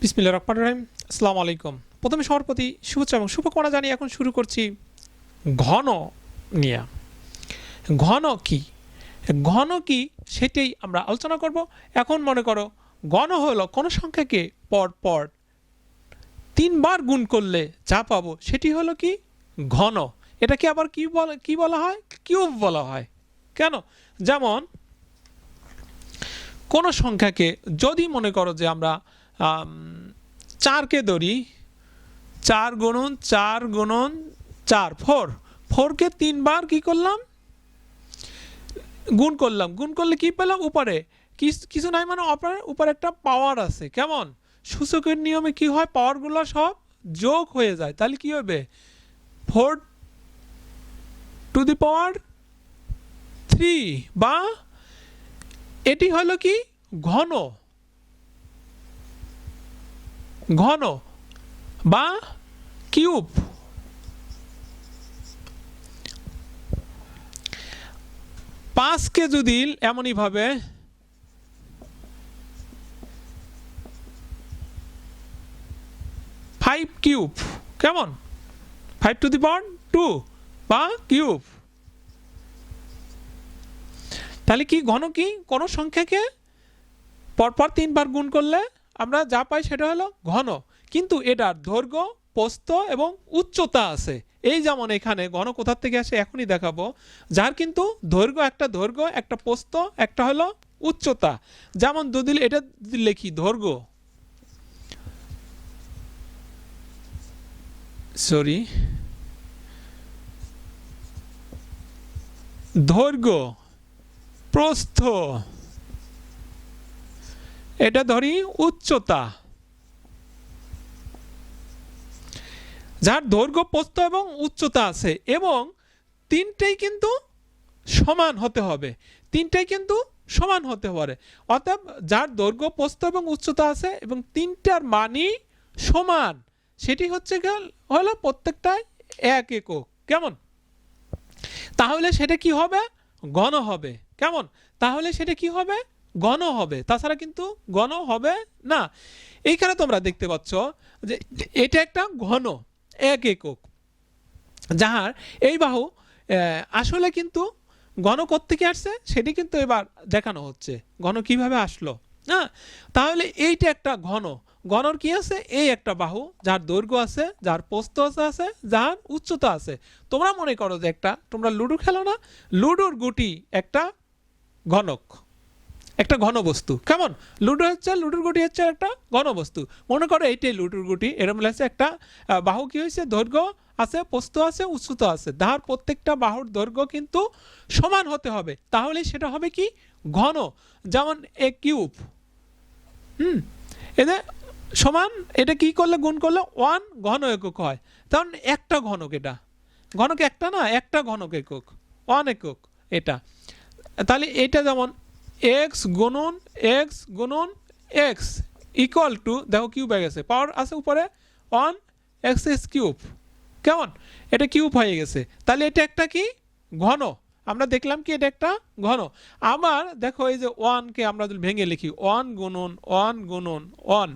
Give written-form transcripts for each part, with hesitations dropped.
বিসমিল্লাহির রহমানির রহিম। আসসালামু আলাইকুম। প্রথমে সবার প্রতি শুভেচ্ছা এবং শুভকামনা জানিয়ে এখন শুরু করছি ঘন নিয়ে। ঘন কি? ঘন কি সেটাই আমরা আলোচনা করব। এখন মনে করো ঘন হলো কোনো সংখ্যাকে পর পর 3 বার গুণ করলে যা পাবো সেটি হলো কি ঘন। এটাকে আবার কি বলা হয়? কিউব বলা হয়। কেন? যেমন কোনো সংখ্যাকে যদি মনে করো যে আমরা 4কে ধরি, 4 গুণন 4 গুণন 4 4কে 3 বার কি করলাম? গুণ করলাম। গুণ করলে কি পেলাম? উপরে কিছু নাই, মানে উপরে একটা পাওয়ার আছে। কেমন? সূচকের নিয়মে কি হয়? পাওয়ারগুলো সব যোগ হয়ে যায়। তাহলে কি হবে? 4 টু দি পাওয়ার 3 বা এটি হলো কি ঘন। ঘন বা কিউব। 5কে যদি এমনই ভাবে 5 কিউব, কেমন? 5 টু দি পাওয়ার 2 বা কিউব। তাহলে কি ঘন? কি কোনো সংখ্যাকে পরপর 3 বার গুণ করলে আমরা যা পাই সেটা হলো ঘন। কিন্তু এটার দৈর্ঘ্য, প্রস্থ এবং উচ্চতা আছে। এই যেমন এখানে ঘন কোথা থেকে আসে এখনই দেখাবো। যার কিন্তু দৈর্ঘ্য একটা প্রস্থ, একটা হলো উচ্চতা। যেমন যদি এটা লিখি দৈর্ঘ্য, দৈর্ঘ্য, প্রস্থ, এটা ধরি উচ্চতা। যার দৈর্ঘ্য, প্রস্থ এবং উচ্চতা আছে এবং তিনটেই কিন্তু সমান হতে হবে। তিনটেই কিন্তু সমান হতে পারে। অর্থাৎ যার দৈর্ঘ্য, প্রস্থ এবং উচ্চতা আছে এবং তিনটার মানই সমান, সেটি হচ্ছে হলো প্রত্যেকটাই 1 একক। কেমন? তাহলে সেটা কি হবে? ঘন হবে। কেমন? তাহলে সেটা কি হবে? ঘন হবে। তাছাড়া কিন্তু ঘন হবে না। এইখানে তোমরা দেখতে পাচ্ছ যে এটা একটা ঘন 1 একক, যার এই বাহু আসলে কিন্তু ঘন কোত্থেকে আসছে সেটি কিন্তু এবার দেখানো হচ্ছে। ঘন কিভাবে আসলো? হ্যাঁ, তাহলে এইটা একটা ঘন। ঘনর কি আছে? এই একটা বাহু, যার দৈর্ঘ্য আছে, যার প্রস্থ আছে, যার উচ্চতা আছে। তোমরা মনে করো যে তোমরা লুডো খেলো না? লুডোর গুটি একটা ঘনক, একটা ঘনবস্তু। কেমন? লুডোর গুটি হচ্ছে একটা ঘনবস্তু। মনে করো এইটাই লুডোর গুটি। এরকম লাগছে একটা বাহু কি হয়েছে? দৈর্ঘ্য আছে, প্রস্থ আছে, উচ্চতা আছে। যার প্রত্যেকটা বাহুর দৈর্ঘ্য কিন্তু সমান হতে হবে। তাহলে সেটা হবে কি ঘন। যেমন এ কিউব, এদের সমান, এটা কি করলে গুণ করলে 1 ঘন একক হয়। তখন একটা ঘনক, এটা ঘনক একটা না, একটা ঘনক একক, 1 একক এটা। তাহলে এটা যেমন এক্স গুণন এক্স ইকুয়াল টু, দেখো কিউব হয়ে গেছে, পাওয়ার আছে উপরে 1 এক্স কিউব। কেমন? এটা কিউব হয়ে গেছে। তাহলে এটা একটা কি ঘন। আমরা দেখলাম কি এটা একটা ঘন। আবার দেখো এই যে 1কে আমরা যদি ভেঙে লিখি 1 গুণন 1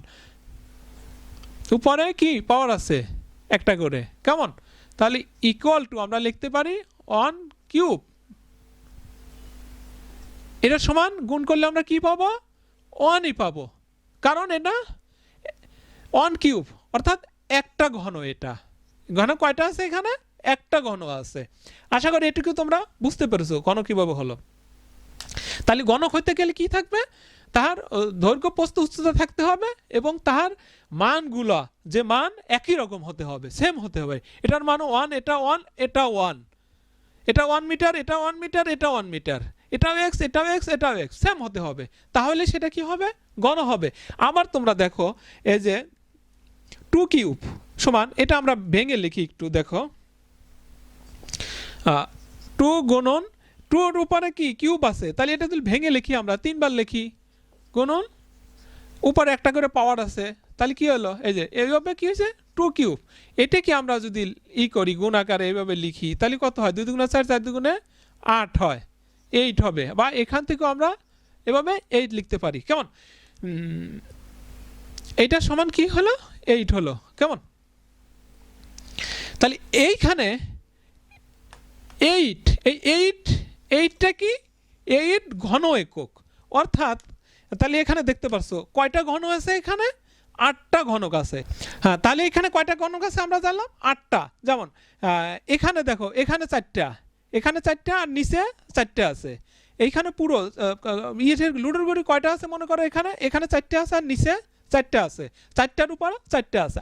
উপরে কি পাওয়ার আছে একটা করে। কেমন? তাহলে ইকুয়াল টু আমরা লিখতে পারি 1 কিউব। এটা সমান গুণ করলে আমরা কি পাবো? 1ই পাবো, কারণ এটা 1 কিউব, অর্থাৎ একটা ঘন। এটা ঘন কয়টা আছে? এখানে একটা ঘন আছে। আশা করি এটুকু তোমরা বুঝতে পেরেছো ঘন কিভাবে হলো। তাহলে ঘনক হইতে গেলে কি থাকবে? তাহার দৈর্ঘ্য, প্রস্থ, উচ্চতা থাকতে হবে এবং তাহার মানগুলা, যে মান একই রকম হতে হবে, সেম হতে হবে। এটার মান 1, এটা 1, এটা 1, এটা 1 মিটার, এটা 1 মিটার, এটা 1 মিটার, এটাও এক্স, এটাও এক্স, এটাও এক্স, সেম হতে হবে। তাহলে সেটা কি হবে? ঘন হবে। আবার তোমরা দেখো এই যে 2 কিউব সমান, এটা আমরা ভেঙে লিখি একটু। দেখো 2 গুণন 2 এর উপরে কি কিউব আছে, তাহলে এটা যদি ভেঙে লিখি আমরা 3 বার লিখি, গুণন উপরে একটা করে পাওয়ার আছে, তাহলে কি হলো? এই যে এইভাবে কি হয়েছে? 2 কিউব। এটাকে আমরা যদি করি গুণ আকারে এইভাবে লিখি, তাহলে কত হয়? 2 দুগুণে 4, 4 দুগুণে 8 হয়, 8 হবে। বা এখান থেকে আমরা এভাবে 8 লিখতে পারি। কেমন? এইটা সমান কি হলো 8 হলো কেমন তাহলে এইখানে 8 এই 8টা কি 8 ঘন একক অর্থাৎ তাহলে এখানে দেখতে পারছো কয়টা ঘন আছে এখানে 8টা ঘনক আছে হ্যাঁ তাহলে এখানে কয়টা ঘনক আছে আমরা জানলাম 8টা যেমন এখানে দেখো এখানে 4টা এখানে 4টা আর নিচে 4টা আছে এইখানে পুরো ইয়ের লুডোর গড়ি কয়টা আছে মনে করো এখানে 4টা আছে আর নিচে 4টা আছে 4টার উপর 4টা আছে